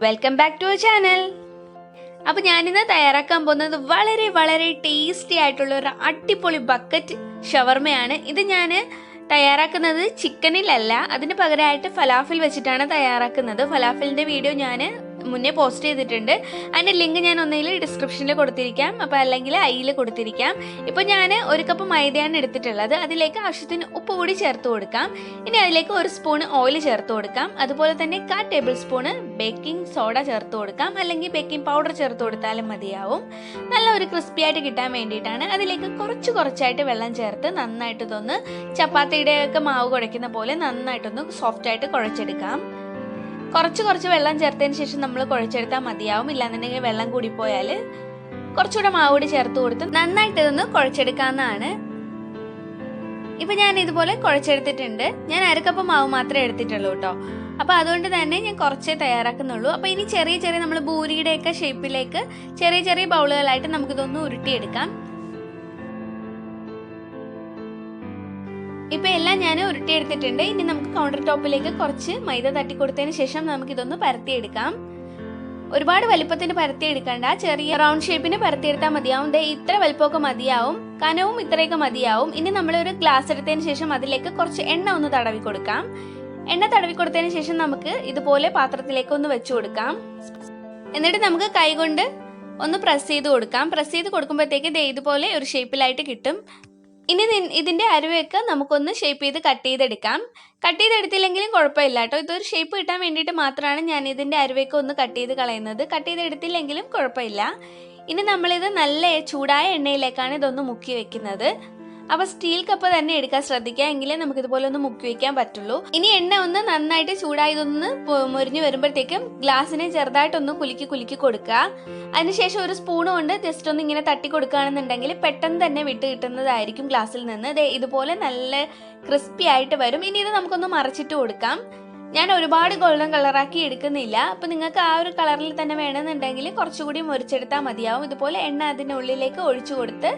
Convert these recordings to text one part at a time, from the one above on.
Welcome back to our channel. അപ്പോൾ ഞാനിന്ന് തയ്യാറാക്കാൻ പോകുന്നത് വളരെ വളരെ ടേസ്റ്റി ആയിട്ടുള്ള ഒരു അടിപൊളി ബക്കറ്റ് ഷവർമയാണ്. ഇത് ഞാൻ തയ്യാറാക്കുന്നത് ചിക്കനിലല്ല, അതിന് പകരമായിട്ട് ഫലാഫിൽ വെച്ചിട്ടാണ് തയ്യാറാക്കുന്നത്. ഫലാഫിലിൻ്റെ വീഡിയോ ഞാൻ മുന്നേ പോസ്റ്റ് ചെയ്തിട്ടുണ്ട്. അതിൻ്റെ ലിങ്ക് ഞാൻ ഒന്നെങ്കിൽ ഡിസ്ക്രിപ്ഷനിൽ കൊടുത്തിരിക്കാം, അപ്പോൾ അല്ലെങ്കിൽ ഐയിൽ കൊടുത്തിരിക്കാം. ഇപ്പോൾ ഞാൻ 1 കപ്പ് മൈദയാണ് എടുത്തിട്ടുള്ളത്. അതിലേക്ക് ആവശ്യത്തിന് ഉപ്പ് കൂടി ചേർത്ത് കൊടുക്കാം. ഇനി അതിലേക്ക് 1 സ്പൂൺ ഓയിൽ ചേർത്ത് കൊടുക്കാം. അതുപോലെ തന്നെ 1/4 ടേബിൾ സ്പൂണ് ബേക്കിംഗ് സോഡ ചേർത്ത് കൊടുക്കാം, അല്ലെങ്കിൽ ബേക്കിംഗ് പൗഡർ ചേർത്ത് കൊടുത്താലും മതിയാവും. നല്ല ഒരു ക്രിസ്പി ആയിട്ട് കിട്ടാൻ വേണ്ടിയിട്ടാണ്. അതിലേക്ക് കുറച്ചായിട്ട് വെള്ളം ചേർത്ത് നന്നായിട്ട് ഇതൊന്ന് ചപ്പാത്തിയുടെയൊക്കെ മാവ് കുഴയ്ക്കുന്ന പോലെ നന്നായിട്ടൊന്ന് സോഫ്റ്റായിട്ട് കുഴച്ചെടുക്കാം. കുറച്ച് വെള്ളം ചേർത്തതിന് ശേഷം നമ്മൾ കുഴച്ചെടുത്താൽ മതിയാവും. ഇല്ലാന്നുണ്ടെങ്കിൽ വെള്ളം കൂടിപ്പോയാൽ കുറച്ചുകൂടെ മാവ് കൂടി ചേർത്ത് കൊടുത്ത് നന്നായിട്ട് ഇതൊന്ന് കുഴച്ചെടുക്കാവുന്നതാണ്. ഇപ്പം ഞാൻ ഇതുപോലെ കുഴച്ചെടുത്തിട്ടുണ്ട്. ഞാൻ 1/2 കപ്പ് മാവ് മാത്രമേ എടുത്തിട്ടുള്ളൂ കേട്ടോ. അപ്പോൾ അതുകൊണ്ട് തന്നെ ഞാൻ കുറച്ചേ തയ്യാറാക്കുന്നുള്ളൂ. അപ്പോൾ ഇനി ചെറിയ നമ്മൾ പൂരിയുടെയൊക്കെ ഷേപ്പിലേക്ക് ചെറിയ ബൗളുകളായിട്ട് നമുക്കിതൊന്ന് ഉരുട്ടിയെടുക്കാം. ഇപ്പോൾ എല്ലാം ഞാൻ ഉരുട്ടിയെടുത്തിട്ടുണ്ട്. ഇനി നമുക്ക് കൗണ്ടർ ടോപ്പിലേക്ക് കുറച്ച് മൈദ തട്ടി കൊടുത്തതിന് ശേഷം നമുക്കിതൊന്ന് പരത്തിയെടുക്കാം. ഒരുപാട് വലുപ്പത്തിന് പരത്തിയെടുക്കണ്ട, ചെറിയ റൗണ്ട് ഷേപ്പിന് പരത്തിയെടുത്താൽ മതിയാവും. ഇത്ര വലുപ്പമൊക്കെ മതിയാവും, കനവും ഇത്രയൊക്കെ മതിയാവും. ഇനി നമ്മളൊരു ഗ്ലാസ് എടുത്തതിന് ശേഷം അതിലേക്ക് കുറച്ച് എണ്ണ ഒന്ന് തടവി കൊടുക്കാം. എണ്ണ തടവി കൊടുത്തതിന് ശേഷം നമുക്ക് ഇതുപോലെ പാത്രത്തിലേക്ക് ഒന്ന് വെച്ച് കൊടുക്കാം. എന്നിട്ട് നമുക്ക് കൈകൊണ്ട് ഒന്ന് പ്രസ് ചെയ്ത് കൊടുക്കാം. പ്രസ് ചെയ്ത് കൊടുക്കുമ്പോഴത്തേക്ക് ഇതുപോലെ ഒരു ഷേപ്പിലായിട്ട് കിട്ടും. ഇനി ഇതിൻ്റെ അരുവയൊക്കെ നമുക്കൊന്ന് ഷേപ്പ് ചെയ്ത് കട്ട് ചെയ്തെടുക്കാം. കട്ട് ചെയ്തെടുത്തില്ലെങ്കിലും കുഴപ്പമില്ല കേട്ടോ. ഇതൊരു ഷേപ്പ് കിട്ടാൻ വേണ്ടിയിട്ട് മാത്രമാണ് ഞാൻ ഇതിൻ്റെ അരുവയൊക്കെ ഒന്ന് കട്ട് ചെയ്ത് കളയുന്നത്. കട്ട് ചെയ്തെടുത്തില്ലെങ്കിലും കുഴപ്പമില്ല. ഇനി നമ്മളിത് നല്ല ചൂടായ എണ്ണയിലേക്കാണ് ഇതൊന്ന് മുക്കി വെക്കുന്നത്. അപ്പോൾ സ്റ്റീൽ കപ്പ് തന്നെ എടുക്കാൻ ശ്രദ്ധിക്കുക, എങ്കിലേ നമുക്കിതുപോലെ ഒന്ന് മുക്കി വയ്ക്കാൻ പറ്റുള്ളൂ. ഇനി എണ്ണ ഒന്ന് നന്നായിട്ട് ചൂടായതൊന്ന് മുരിഞ്ഞ് വരുമ്പോഴത്തേക്കും ഗ്ലാസ്സിനെ ചെറുതായിട്ടൊന്ന് കുലുക്കി കൊടുക്കുക. അതിനുശേഷം ഒരു സ്പൂൺ കൊണ്ട് ജസ്റ്റ് ഒന്ന് ഇങ്ങനെ തട്ടി കൊടുക്കുകയാണെന്നുണ്ടെങ്കിൽ പെട്ടെന്ന് തന്നെ വിട്ട് കിട്ടുന്നതായിരിക്കും ഗ്ലാസ്സിൽ നിന്ന്. ഇതുപോലെ നല്ല ക്രിസ്പി ആയിട്ട് വരും. ഇനി ഇത് നമുക്കൊന്ന് മറിച്ചിട്ട് കൊടുക്കാം. ഞാൻ ഒരുപാട് ഗോൾഡൻ കളറാക്കി എടുക്കുന്നില്ല. അപ്പോൾ നിങ്ങൾക്ക് ആ ഒരു കളറിൽ തന്നെ വേണമെന്നുണ്ടെങ്കിൽ കുറച്ചുകൂടി മുറിച്ചെടുത്താൽ മതിയാവും. ഇതുപോലെ എണ്ണ അതിനുള്ളിലേക്ക് ഒഴിച്ചു കൊടുത്ത്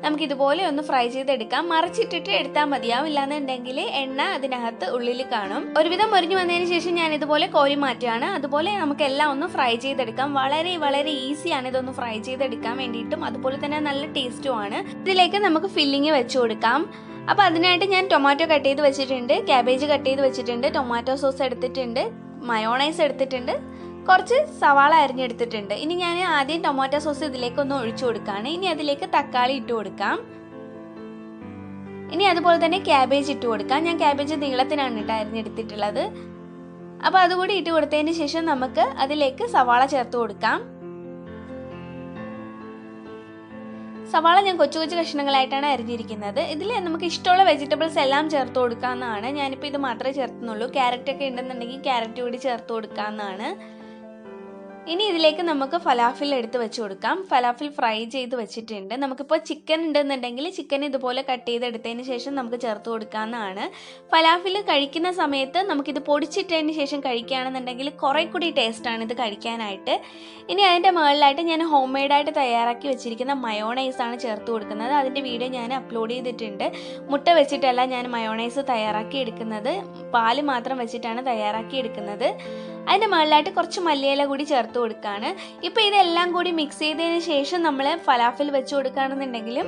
നമുക്കിതുപോലെ ഒന്ന് ഫ്രൈ ചെയ്തെടുക്കാം. മറിച്ചിട്ടിട്ട് എടുത്താൽ മതിയാവും, ഇല്ലാന്നുണ്ടെങ്കിൽ എണ്ണ അതിനകത്ത് ഉള്ളിൽ കാണും. ഒരുവിധം മുരിഞ്ഞു വന്നതിന് ശേഷം ഞാൻ ഇതുപോലെ കോരി മാറ്റുകയാണ്. അതുപോലെ നമുക്കെല്ലാം ഒന്ന് ഫ്രൈ ചെയ്തെടുക്കാം. വളരെ വളരെ ഈസിയാണ് ഇതൊന്ന് ഫ്രൈ ചെയ്തെടുക്കാൻ വേണ്ടിയിട്ടും, അതുപോലെ തന്നെ നല്ല ടേസ്റ്റുമാണ്. ഇതിലേക്ക് നമുക്ക് ഫില്ലിങ് വെച്ച് കൊടുക്കാം. അപ്പോൾ അതിനായിട്ട് ഞാൻ ടൊമാറ്റോ കട്ട് ചെയ്ത് വെച്ചിട്ടുണ്ട്, ക്യാബേജ് കട്ട് ചെയ്ത് വെച്ചിട്ടുണ്ട്, ടൊമാറ്റോ സോസ് എടുത്തിട്ടുണ്ട്, മയോണൈസ് എടുത്തിട്ടുണ്ട്, കുറച്ച് സവാള അരിഞ്ഞെടുത്തിട്ടുണ്ട്. ഇനി ഞാൻ ആദ്യം ടൊമാറ്റോ സോസ് ഇതിലേക്കൊന്ന് ഒഴിച്ചു കൊടുക്കുകയാണ്. ഇനി അതിലേക്ക് തക്കാളി ഇട്ട് കൊടുക്കാം. ഇനി അതുപോലെ തന്നെ ക്യാബേജ് ഇട്ട് കൊടുക്കാം. ഞാൻ ക്യാബേജ് നീളത്തിനാണ് അരിഞ്ഞെടുത്തിട്ടുള്ളത്. അപ്പോൾ അതുകൂടി ഇട്ട് കൊടുത്തതിന് ശേഷം നമുക്ക് അതിലേക്ക് സവാള ചേർത്ത് കൊടുക്കാം. സവാള ഞാൻ കൊച്ചു കഷ്ണങ്ങളായിട്ടാണ് അരിഞ്ഞിരിക്കുന്നത്. ഇതിൽ നമുക്ക് ഇഷ്ടമുള്ള വെജിറ്റബിൾസ് എല്ലാം ചേർത്ത് കൊടുക്കാവുന്നതാണ്. ഞാനിപ്പോൾ ഇത് മാത്രമേ ചേർത്തുന്നുള്ളൂ. ക്യാരറ്റ് ഒക്കെ ഉണ്ടെന്നുണ്ടെങ്കിൽ ക്യാരറ്റ് കൂടി ചേർത്ത് കൊടുക്കാവുന്നതാണ്. ഇനി ഇതിലേക്ക് നമുക്ക് ഫലാഫിൽ എടുത്ത് വെച്ച് കൊടുക്കാം. ഫലാഫിൽ ഫ്രൈ ചെയ്ത് വെച്ചിട്ടുണ്ട്. നമുക്കിപ്പോൾ ചിക്കൻ ഉണ്ടെന്നുണ്ടെങ്കിൽ ചിക്കൻ ഇതുപോലെ കട്ട് ചെയ്തെടുത്തതിന് ശേഷം നമുക്ക് ചേർത്ത് കൊടുക്കാവുന്നതാണ്. ഫലാഫിൽ കഴിക്കുന്ന സമയത്ത് നമുക്കിത് പൊടിച്ചിട്ടതിന് ശേഷം കഴിക്കുകയാണെന്നുണ്ടെങ്കിൽ കുറേ കൂടി ടേസ്റ്റാണ് ഇത് കഴിക്കാനായിട്ട്. ഇനി അതിൻ്റെ മുകളിലായിട്ട് ഞാൻ ഹോം മെയ്ഡായിട്ട് തയ്യാറാക്കി വെച്ചിരിക്കുന്ന മയോണൈസാണ് ചേർത്ത് കൊടുക്കുന്നത്. അതിൻ്റെ വീഡിയോ ഞാൻ അപ്ലോഡ് ചെയ്തിട്ടുണ്ട്. മുട്ട വെച്ചിട്ടല്ല ഞാൻ മയോണൈസ് തയ്യാറാക്കി എടുക്കുന്നത്, പാല് മാത്രം വെച്ചിട്ടാണ് തയ്യാറാക്കി എടുക്കുന്നത്. അതിൻ്റെ മുകളിലായിട്ട് കുറച്ച് മല്ലിയില കൂടി ചേർത്ത് കൊടുക്കുകയാണ്. ഇപ്പോൾ ഇതെല്ലാം കൂടി മിക്സ് ചെയ്തതിന് ശേഷം നമ്മൾ ഫലാഫിൽ വെച്ച് കൊടുക്കുകയാണെന്നുണ്ടെങ്കിലും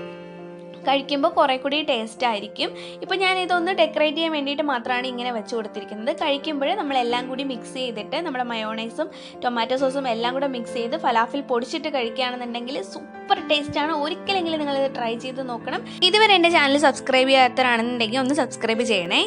കഴിക്കുമ്പോൾ കുറേ കൂടി ടേസ്റ്റ് ആയിരിക്കും. ഇപ്പോൾ ഞാൻ ഇതൊന്ന് ഡെക്കറേറ്റ് ചെയ്യാൻ വേണ്ടിയിട്ട് മാത്രമാണ് ഇങ്ങനെ വെച്ച് കൊടുത്തിരിക്കുന്നത്. കഴിക്കുമ്പോൾ നമ്മളെല്ലാം കൂടി മിക്സ് ചെയ്തിട്ട് നമ്മുടെ മയോണൈസും ടൊമാറ്റോ സോസും എല്ലാം കൂടെ മിക്സ് ചെയ്ത് ഫലാഫിൽ പൊടിച്ചിട്ട് കഴിക്കുകയാണെന്നുണ്ടെങ്കിൽ സൂപ്പർ ടേസ്റ്റാണ്. ഒരിക്കലെങ്കിലും നിങ്ങളിത് ട്രൈ ചെയ്ത് നോക്കണം. ഇതുവരെ എൻ്റെ ചാനൽ സബ്സ്ക്രൈബ് ചെയ്യാത്തവരാണെന്നുണ്ടെങ്കിൽ ഒന്ന് സബ്സ്ക്രൈബ് ചെയ്യണേ.